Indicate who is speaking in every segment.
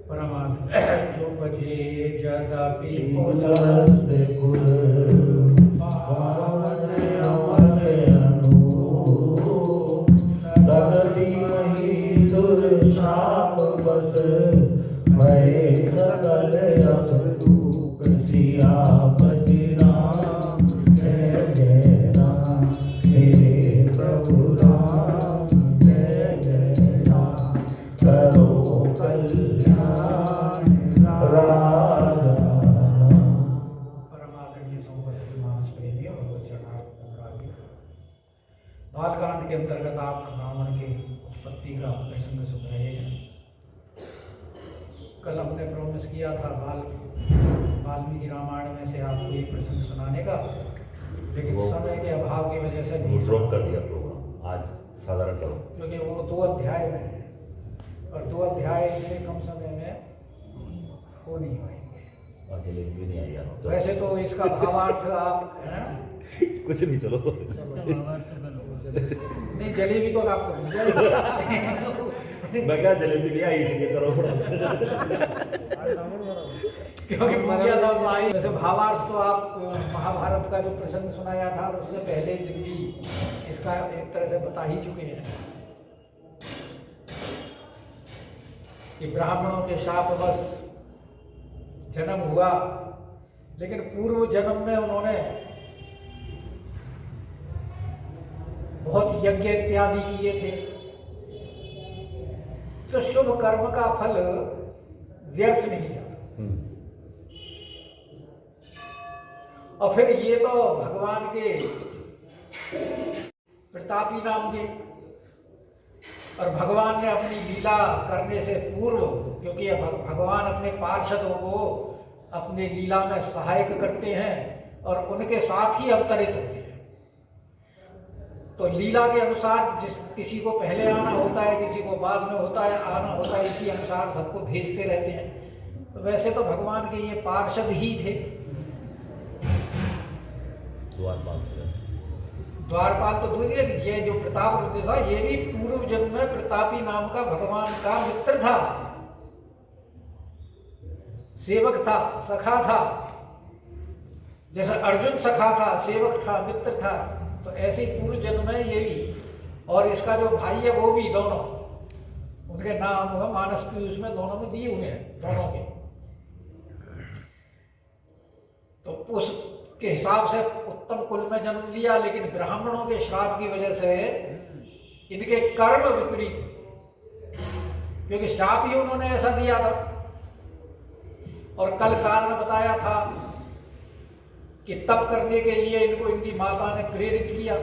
Speaker 1: परमात्मा जो बजे जदपि
Speaker 2: पुलस्ते कुल पावन अमल अनु तदपि महीसुर शाप बस भय सकल अवधूप सियापति राम जय जय राम मेरे प्रभु राम जय जय राम करो कल्याण राजा।
Speaker 1: परमात्मीय संपत्ति मानस प्रेमी और अनुरागी। बालकांड के अंतर्गत आप रावण की उत्पत्ति का प्रसंग सुन रहे हैं। कल हमने प्रॉमिस किया था वाल्मीकि रामायण में से आपको एक प्रसंग सुनाने का, लेकिन समय के अभाव की वजह से
Speaker 2: ड्रॉप कर दिया प्रोग्राम, आज साधारण करो
Speaker 1: क्योंकि वो 2 अध्याय में और 2 अध्याय इतने कम समय में हो नहीं पाएंगे।
Speaker 2: और जलेबी भी नहीं आई यार।
Speaker 1: वैसे तो इसका भावार्थ आप है ना
Speaker 2: कुछ नहीं, चलो
Speaker 1: नहीं, जलेबी तो आपको मिल जाएगी।
Speaker 2: मैं क्या जलेबी नहीं आई इसलिए करो
Speaker 1: क्योंकि मुखिया साहब आई। वैसे भावार्थ तो आप महाभारत का जो प्रसंग सुनाया था उससे पहले दिन भी इसका एक तरह से बता ही चुके हैं कि ब्राह्मणों के शापवश जन्म हुआ, लेकिन पूर्व जन्म में उन्होंने बहुत यज्ञ इत्यादि किए थे, तो शुभ कर्म का फल व्यर्थ नहीं जाता। और फिर ये तो भगवान के प्रतापी नाम के, और भगवान ने अपनी लीला करने से पूर्व, क्योंकि भगवान अपने पार्षदों को अपने लीला में सहायक करते हैं और उनके साथ ही अवतरित होते हैं, तो लीला के अनुसार जिस किसी को पहले आना होता है, किसी को बाद में होता है आना होता है, इसी अनुसार सबको भेजते रहते हैं। तो वैसे तो भगवान के ये पार्षद ही थे। द्वारपाल तो दूसरे, ये जो प्रताप रुद्र था ये भी पूर्व जन्म में प्रतापी नाम का भगवान का मित्र था, सेवक था, सखा था। जैसा अर्जुन सखा था, सेवक था, मित्र था, तो ऐसे ही पूर्व जन्म में ये भी। और इसका जो भाई है वो भी, दोनों उनके नाम हुआ मानस पीयूष में दोनों में दिए हुए हैं, दोनों के। तो उसके हिसाब से उत्तम कुल में जन्म लिया, लेकिन ब्राह्मणों के श्राप की वजह से इनके कर्म विपरीत, क्योंकि श्राप ही उन्होंने ऐसा दिया था। और कल कारण बताया था कि तप करने के लिए इनको इनकी माता ने प्रेरित किया।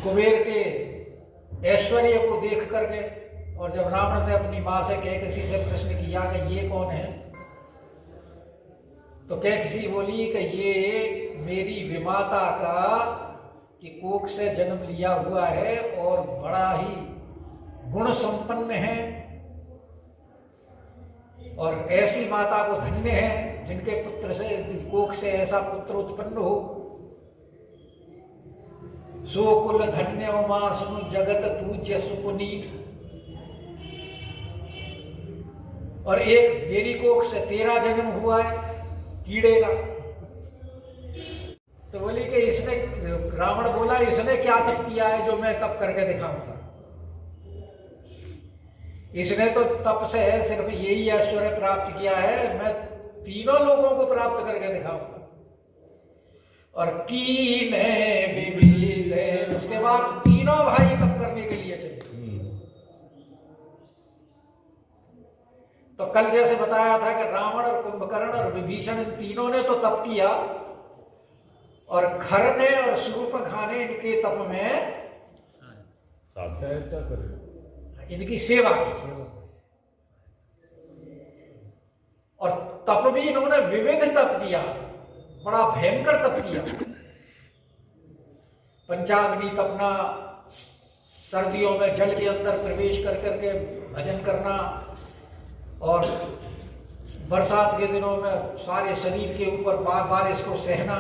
Speaker 1: कुबेर के ऐश्वर्य को देख करके, और जब रावण ने अपनी मां से कैकसी से प्रश्न किया कि ये कौन है, तो कैकसी बोली कि ये मेरी विमाता का कि कोख से जन्म लिया हुआ है और बड़ा ही गुण संपन्न है, और ऐसी माता को धन्य है जिनके पुत्र से, कोख से ऐसा पुत्र उत्पन्न हो। सो कुल धन्य मां सुनु जगत पूज्य सुपुनीत। और एक मेरी कोख से तेरा जन्म हुआ है कीड़े का। तो बोली कि इसने, रावण बोला इसने क्या तप किया है जो मैं तप करके दिखाऊंगा। इसने तो तप से सिर्फ यही ऐश्वर्य प्राप्त किया है, मैं तीनों लोगों को प्राप्त करके दिखाऊंगा। और कीने विविध, उसके बाद तीनों भाई तप करने के लिए चले। तो कल जैसे बताया था कि रावण और कुंभकर्ण और विभीषण, इन तीनों ने तो तप किया, और खर ने और शूर्पणखा ने इनके तप में इनकी सेवा की। और तप भी इन्होंने विविध तप किया, बड़ा भयंकर तप किया। पंचाग्नि तपना, सर्दियों में जल के अंदर प्रवेश कर करके भजन करना, और बरसात के दिनों में सारे शरीर के ऊपर बारिश को सहना,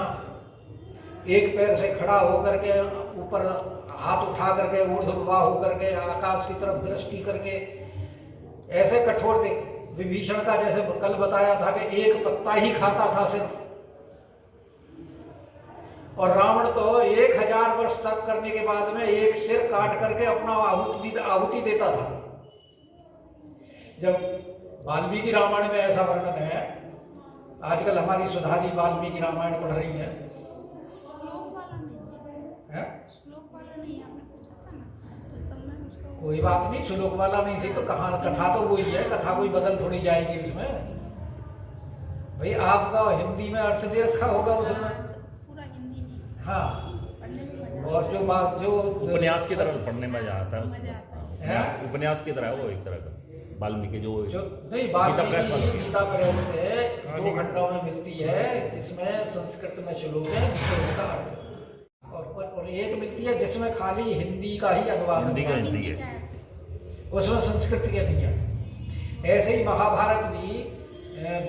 Speaker 1: एक पैर से खड़ा होकर के ऊपर हाथ उठा करके ऊर्ध्वमुख होकर के आकाश की तरफ दृष्टि करके ऐसे कठोर थे। विभीषण का जैसे कल बताया था कि एक पत्ता ही खाता था सिर्फ, और रावण तो 1000 वर्ष तप करने के बाद में एक सिर काट करके अपना आहुति देता था। जब वाल्मीकि रामायण में ऐसा वर्णन है, आजकल हमारी सुधारी वाल्मीकि रामायण पढ़ रही है,
Speaker 3: श्लोक वाला नहीं है, श्लोक वाला नहीं आपने पूछा था ना, तो तब मैं उसको
Speaker 1: कोई बात नहीं, श्लोक वाला नहीं सही तो कहा कथा तो वही है, कथा कोई बदल थोड़ी जाएगी उसमें। भाई आपका हिंदी में अर्थ दे रखा होगा उसमें।
Speaker 3: पूरा हिंदी नहीं,
Speaker 1: हाँ,
Speaker 3: पढ़ने में मजा
Speaker 1: और जो बात जो
Speaker 2: उपन्यास की तरह पढ़ने में मजा आता है
Speaker 3: मजा आता है।
Speaker 2: उपन्यास, उपन्यास की तरह है वो, एक तरह का वाल्मीकि जो
Speaker 1: नहीं
Speaker 2: गीता प्रेस वाला।
Speaker 1: गीता प्रेस से 2 खंडों में मिलती है, जिसमें संस्कृत में श्लोक है जिससे उसका अर्थ है, और एक मिलती है जिसमें खाली हिंदी का ही अनुवाद
Speaker 2: हिंदी का
Speaker 1: है,
Speaker 2: हिंदी
Speaker 3: हिंदी का
Speaker 2: है।
Speaker 3: है।
Speaker 1: उसमें संस्कृत के नहीं है। ऐसे ही महाभारत भी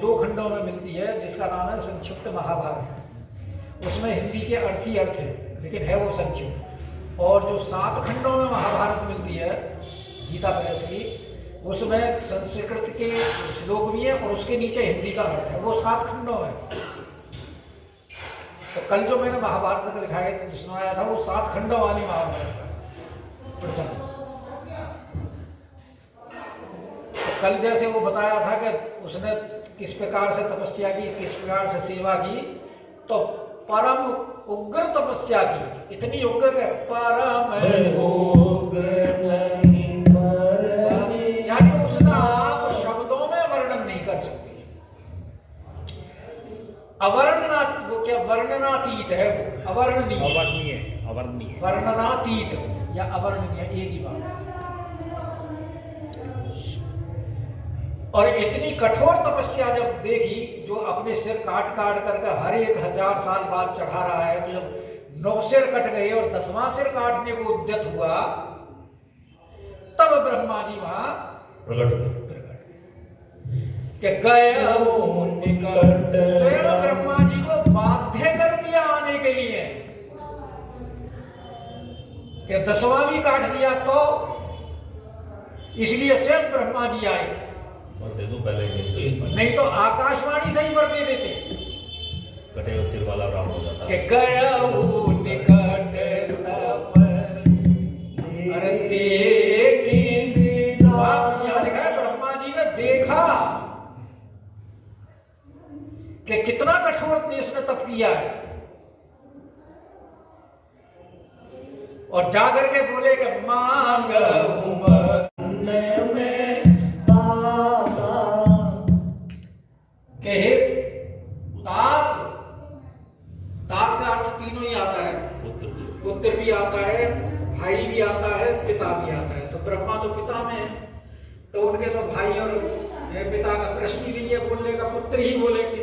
Speaker 1: 2 खंडों में मिलती है, जिसका नाम है संक्षिप्त महाभारत। उसमें हिंदी के अर्थ ही अर्थ है, लेकिन है वो संक्षिप्त। और जो 7 खंडों में महाभारत मिलती है गीता प्रेस की, उसमें संस्कृत के श्लोक भी है और उसके नीचे हिंदी का अर्थ है, वो 7 खंडों में। तो कल जो मैंने महाभारत का दिखाया सुनाया था, वो 7 खंडों वाली महाभारत का प्रसंग। तो कल जैसे वो बताया था कि उसने किस प्रकार से तपस्या की, किस प्रकार से सेवा की, तो परम उग्र तपस्या की, इतनी उग्र है, परम यानी उसका आप शब्दों में वर्णन नहीं कर सकते। अवर्णनात, वो क्या वर्णनातीत है, वो अवर्णनीय,
Speaker 2: अवर्णनीय, अवर्णनीय,
Speaker 1: वर्णनातीत या अवर्णनीय एक ही बात। और इतनी कठोर तपस्या जब देखी, जो अपने सिर काट काट करके हर 1000 साल बाद चढ़ा रहा है, तो जब 9 सिर कट गए और 10वां सिर काटने को उद्यत हुआ, तब ब्रह्मा जी वहां
Speaker 2: प्रकट
Speaker 1: कि गए निकट, स्वयं ब्रह्मा जी को बाध्य कर दिया आने के लिए कि 10वां भी काट दिया, तो इसलिए स्वयं ब्रह्मा जी आए,
Speaker 2: दे दो पहले,
Speaker 1: नहीं तो आकाशवाणी से ही वर दे देते
Speaker 2: कटे हुए सिर वाला राम हो जाता
Speaker 1: कि गए निकट तप यहाँ लिखा है ब्रह्मा जी ने देखा कि कितना कठोर देश ने तप किया है, और जाकर के बोले कि मांग तात, तात का अर्थ तीनों ही आता है, पुत्र भी आता है, भाई भी आता है, पिता भी आता है। तो ब्रह्मा तो पिता में है, तो उनके तो भाई और पिता का प्रश्न ही नहीं है, बोलने का पुत्र ही बोलेंगे।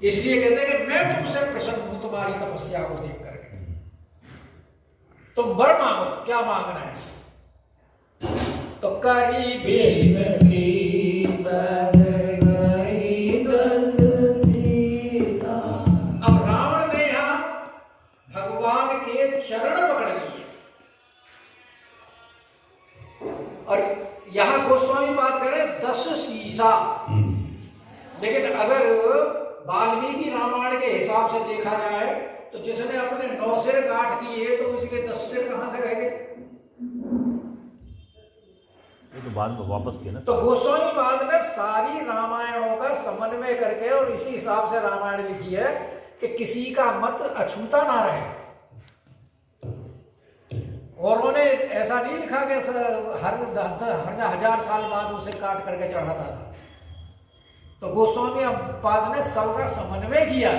Speaker 1: इसलिए कहते हैं कि मैं तुमसे प्रसन्न हूं तुम्हारी तपस्या को देख करके, तुम वर मांगो, क्या मांगना है? तो करी बेनती अब रावण ने यहां भगवान के चरण पकड़ लिए, और यहां गोस्वामी बात करें 10 शीशा, लेकिन अगर वाल्मीकि रामायण के हिसाब से देखा जाए तो जिसने अपने 9 सिर काट दिए तो उसके 10 सिर कहां से रह गए?
Speaker 2: तो बाद में वापस किया ना।
Speaker 1: तो गोस्वामी बाद में सारी रामायणों का समन्वय करके और इसी हिसाब से रामायण लिखी है कि किसी का मत अछूता ना रहे। और उन्होंने ऐसा नहीं लिखा कि हर 1000 साल बाद उसे काट करके चढ़ाता था। तो गोस्वामी बाद ने सबका समन्वय किया,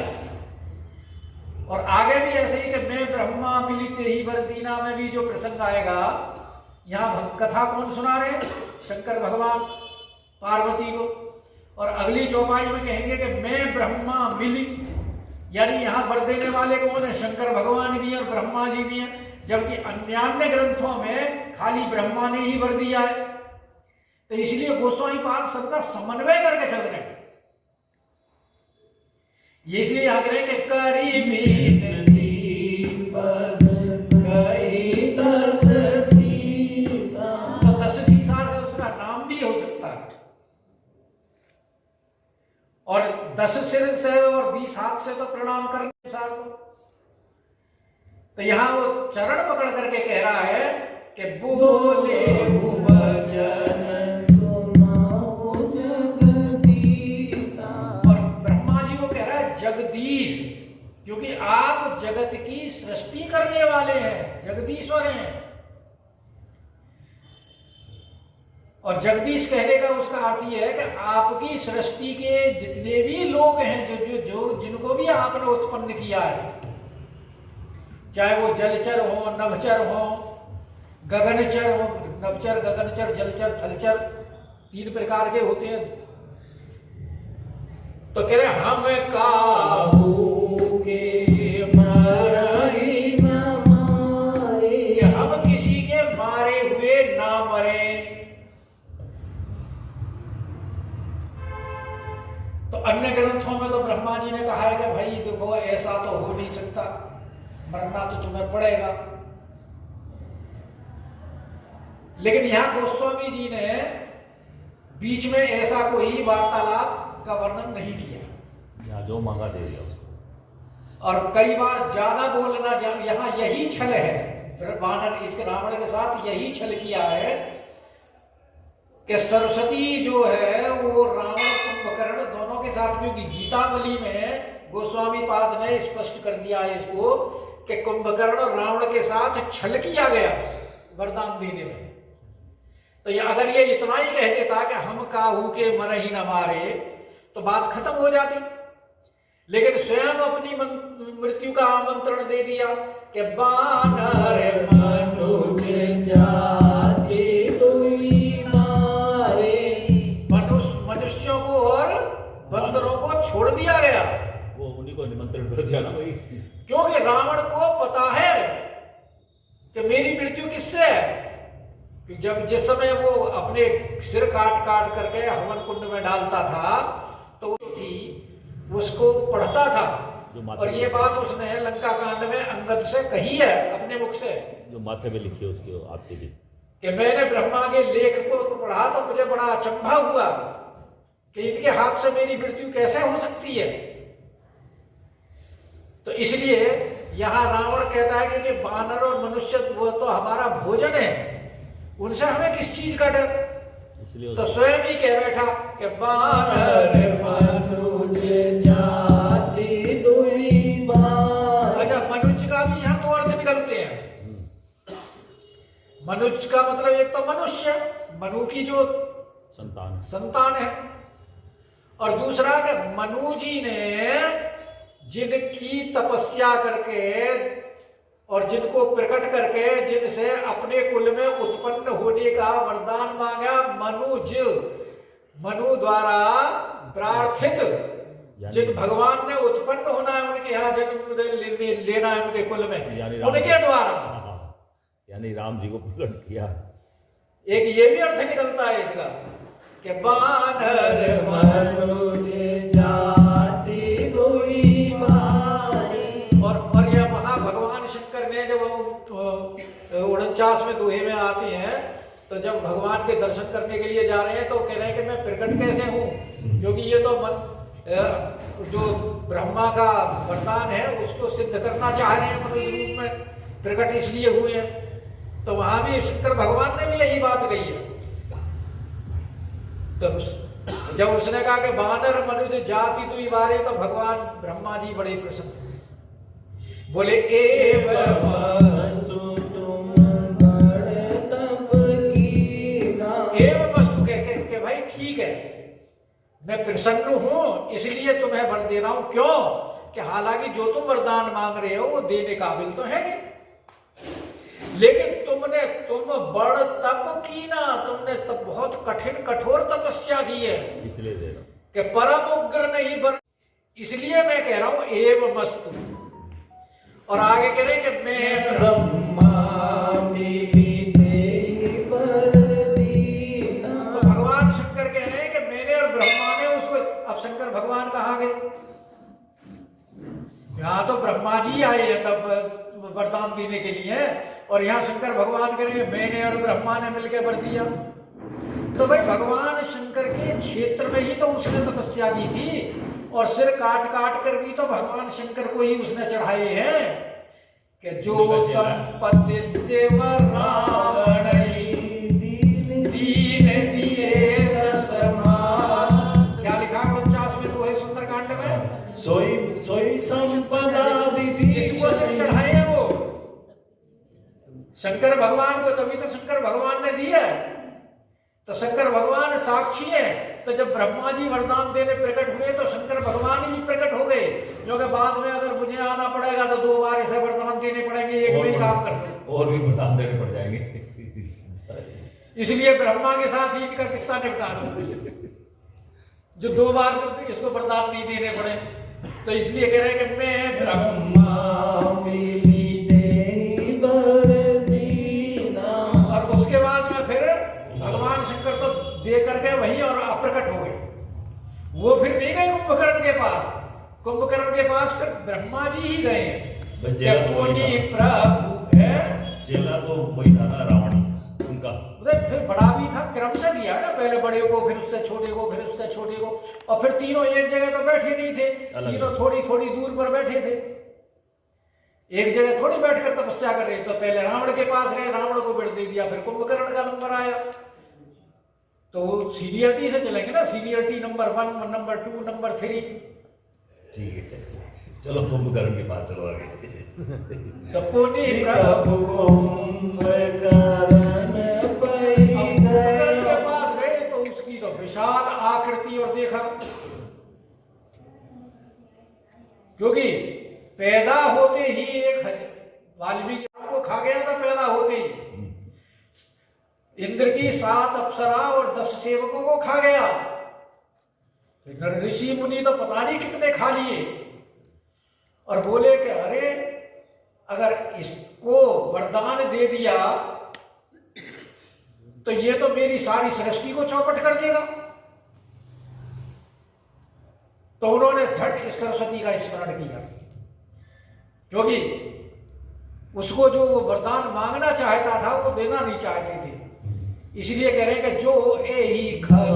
Speaker 1: और आगे भी ऐसे ही कि मैं ब्रह्मा मिलिते ही वरदीना में भी जो प्रसंग आएगा, यहाँ कथा कौन सुना रहे? शंकर भगवान पार्वती को, और अगली चौपाई में कहेंगे कि मैं ब्रह्मा मिली, यानी यहाँ वर देने वाले कौन है? शंकर भगवान भी है और ब्रह्मा जी भी हैं, जबकि अन्य ग्रंथों में खाली ब्रह्मा ने ही वर दिया है। तो इसलिए गोस्वामी पाद सबका समन्वय करके चल रहे हैं। ये इसलिए यहाँ कह रहे हैं कि करी मिनती पद कई 10 शीशा, तो 10 शीशा से उसका नाम और 10 सिर से और 20 हाथ से तो प्रणाम करने अनुसार तो यहां वो चरण पकड़ करके कह रहा है कि बोले वचन सुनाओ जगदीश। और ब्रह्मा जी को कह रहा है जगदीश, क्योंकि आप जगत की सृष्टि करने वाले हैं, जगदीश्वर हैं। और जगदीश कहने का उसका अर्थ यह है कि आपकी सृष्टि के जितने भी लोग हैं जो जो जो जिनको भी आपने उत्पन्न किया है, चाहे वो जलचर हो, नभचर हो, गगनचर हो, नभचर, गगनचर, जलचर, थलचर, 3 प्रकार के होते हैं। तो कह रहे हम काहू के मरहि न मारे, हम किसी के मारे हुए ना मरे। तो अन्य ग्रंथों में तो ब्रह्मा जी ने कहा है कि भाई देखो ऐसा तो हो नहीं सकता, मरना तो तुम्हें पड़ेगा। लेकिन यहां गोस्वामी जी ने बीच में ऐसा कोई वार्तालाप का वर्णन नहीं किया,
Speaker 2: यहाँ जो मांगा दे दिया।
Speaker 1: और कई बार ज्यादा बोलना, यहां यही छल है, वानर इसके रावण के साथ यही छल किया है कि सरस्वती जो है वो रावण कुंभकर्ण दोनों के साथ, क्योंकि गीतावली में गोस्वामी पाद ने स्पष्ट कर दिया है इसको कि कुंभकर्ण और रावण के साथ छल किया गया वरदान देने में। तो ये अगर ये इतना ही कह देता कि हम काहू के मरहि न मारे तो बात खत्म हो जाती, लेकिन स्वयं अपनी मृत्यु का आमंत्रण दे दिया कि बानर मनुज जाति दुई मारे, मनुष्यों को और बंदरों को छोड़ दिया गया।
Speaker 2: वो उन्हीं को निमंत्रण कर दिया ना भाई,
Speaker 1: क्योंकि रावण को पता है कि मेरी मृत्यु किससे है। जब जिस समय वो अपने सिर काट काट करके हवन कुंड में डालता था तो थी उसको पढ़ता था, और ये बात उसने लंका कांड में अंगद से कही है अपने मुख से,
Speaker 2: जो माथे पे लिखी है उसकी आपके लिए,
Speaker 1: कि मैंने ब्रह्मा के लेख को पढ़ा तो मुझे बड़ा अचंभा हुआ कि इनके हाथ से मेरी मृत्यु कैसे हो सकती है। तो इसलिए यहां रावण कहता है कि बानर और मनुष्य वो तो हमारा भोजन है, उनसे हमें किस चीज का डर।
Speaker 2: इसलिए
Speaker 1: तो स्वयं ही कह बैठा कि बानर मनुज जाति दुई मारे। अच्छा, मनुज का भी यहाँ 2 अर्थ निकलते हैं। मनुज का मतलब एक तो मनुष्य, मनु की जो संतान है, और दूसरा कि मनु जी ने जिनकी तपस्या करके और जिनको प्रकट करके जिनसे अपने कुल में उत्पन्न होने का वरदान मांगा, मनु द्वारा प्रार्थित जिन भगवान ने उत्पन्न होना है, उनके यहाँ जन्म लेना है उनके कुल में, उनके द्वारा,
Speaker 2: यानी राम जी को प्रकट किया।
Speaker 1: एक ये भी अर्थ निकलता है इसका कि बानर मनुज जाति दुई मारे। और यह वहां भगवान शंकर ने जब 49 में दोहे में आते हैं, तो जब भगवान के दर्शन करने के लिए जा रहे हैं तो कह रहे हैं कि मैं प्रकट कैसे हूँ, क्योंकि ये तो जो ब्रह्मा का वरदान है उसको सिद्ध करना चाह रहे हैं, मनुष्य रूप में प्रकट इसलिए हुए हैं। तो वहां भी शंकर भगवान ने भी यही बात कही है। तो जब उसने कहा कि बानर मनुज जाति दुई मारे, तो भगवान ब्रह्मा जी बड़े प्रसन्न बोले, एवमस्तु तुम बड़े तप कीना। एवमस्तु के भाई ठीक है, मैं प्रसन्न हूं इसलिए तुम्हें वर दे रहा हूं। क्यों कि हालांकि जो तुम वरदान मांग रहे हो वो देने काबिल तो है नहीं, लेकिन तुम बड़ तप की ना, तुमने तब बहुत कठिन कठोर तपस्या की है,
Speaker 2: इसलिए दे रहा हूं
Speaker 1: कि परम उग्र नहीं बर, इसलिए मैं कह रहा हूं एवमस्तु। और आगे कह रहे कि मैं ब्रह्मा तो भगवान शंकर कह रहे हैं कि मैंने और ब्रह्मा ने उसको, अब शंकर भगवान कहाँ गए? यहाँ तो ब्रह्मा जी आए हैं तब वरदान देने के लिए, और यहाँ शंकर भगवान कह रहे हैं मैंने और ब्रह्मा ने मिलकर वर दिया। तो भाई भगवान शंकर के क्षेत्र में ही तो उसने तपस्या की थी, और सिर काट काट कर भी तो भगवान शंकर को ही उसने चढ़ाए हैं कि जो संपत्ति से रावण दीन दिए रसमान। क्या लिखा 49 में तो है सुंदरकांड में,
Speaker 4: सोई संपदा
Speaker 1: किसको सिर चढ़ाए हैं वो? शंकर भगवान को, तभी तो शंकर भगवान ने दिया है। तो शंकर भगवान साक्षी है। तो जब ब्रह्मा जी वरदान देने प्रकट हुए तो शंकर भगवान भी प्रकट हो गए, क्योंकि बाद में अगर मुझे आना पड़ेगा तो 2 बार ऐसे वरदान देने पड़ेंगे, एक में ही काम करते हैं,
Speaker 2: और भी वरदान देने पड़ जाएंगे।
Speaker 1: इसलिए ब्रह्मा के साथ ही इनका किस्सा निपटा दो, जो 2 बार इसको वरदान नहीं देने पड़े। तो इसलिए कह रहे हैं कि मैं ब्रह्मा मिली देवर दीना। और उसके बाद में फिर भगवान शंकर तो दे करके वहीं और अप्रकट हो गए। वो फिर नहीं गए कुंभकर्ण के पास, कुंभकर्ण के पास फिर ब्रह्मा जी ही गए। प्रभु है,
Speaker 2: चेला तो वही था ना, रावण उनका।
Speaker 1: फिर बड़ा भी था, क्रम से दिया ना, पहले बड़े को, फिर उससे छोटे को, फिर उससे छोटे को, और फिर तीनों एक जगह तो बैठे नहीं थे, तीनों थोड़ी थोड़ी दूर पर बैठे थे, एक जगह थोड़ी बैठकर तपस्या कर रहे। तो पहले रावण के पास गए, रावण को बिड़ दे दिया, फिर कुंभकर्ण का नंबर आया। तो वो सीनियरिटी से चलेंगे ना, सीनियरिटी नंबर 1, नंबर 2, नंबर 3।
Speaker 2: ठीक है, चलो कुंभकर्ण के पास चलो आगे।
Speaker 1: तपोनी प्रभु कुंभकर्ण के पास गए तो उसकी तो विशाल आकृति, और देखा क्योंकि पैदा होते ही एक वाल्मीकि को खा गया था, पैदा होते ही इंद्र की 7 अप्सरा और 10 सेवकों को खा गया। ऋषि मुनि तो पता नहीं कितने खा लिए, और बोले कि अरे अगर इसको वरदान दे दिया तो ये तो मेरी सारी सृष्टि को चौपट कर देगा। तो उन्होंने झट इस सरस्वती का स्मरण किया, क्योंकि उसको जो वो वरदान मांगना चाहता था वो देना नहीं चाहते थे। इसलिए कह रहे हैं कि जो एही खल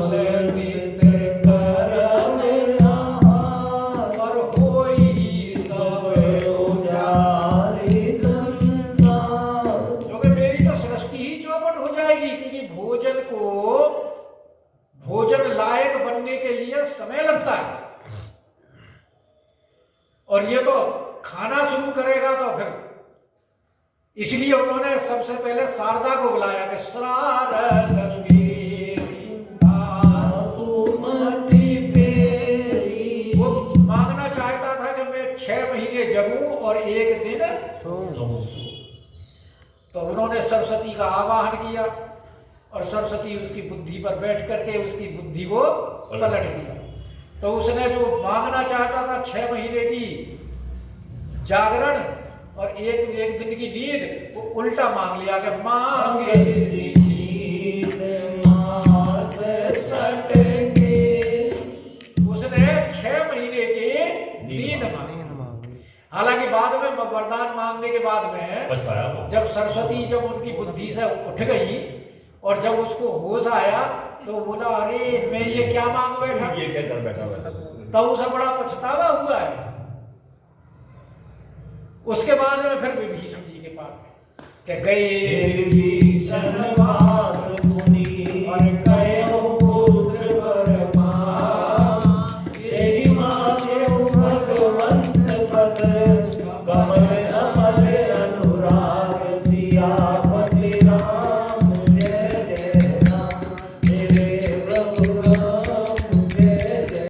Speaker 1: और होई सब उजारे संसार, क्योंकि मेरी तो सृष्टि ही चौपट हो जाएगी, क्योंकि भोजन को भोजन लायक बनने के लिए समय लगता है, और ये तो खाना शुरू करेगा तो फिर, इसलिए उन्होंने सबसे पहले शारदा को बुलाया कि वो मांगना चाहता था कि मैं 6 महीने जगूं और 1 दिन सोऊं। तो उन्होंने सरस्वती का आवाहन किया, और सरस्वती उसकी बुद्धि पर बैठ करके उसकी बुद्धि को पलट दिया। तो उसने जो मांगना चाहता था 6 महीने की जागरण और एक दिन की नींद, वो उल्टा मांग लिया कि मांगे उसने 6 महीने की नींद मांगी। हालांकि बाद में वरदान मांगने के बाद में जब सरस्वती जब उनकी बुद्धि से उठ गई और जब उसको होश आया तो बोला अरे मैं ये क्या मांग बैठा,
Speaker 2: ये क्या कर बैठा मैं।
Speaker 1: तब उसे बड़ा पछतावा हुआ है। उसके बाद में फिर विभीषण जी के पास गए,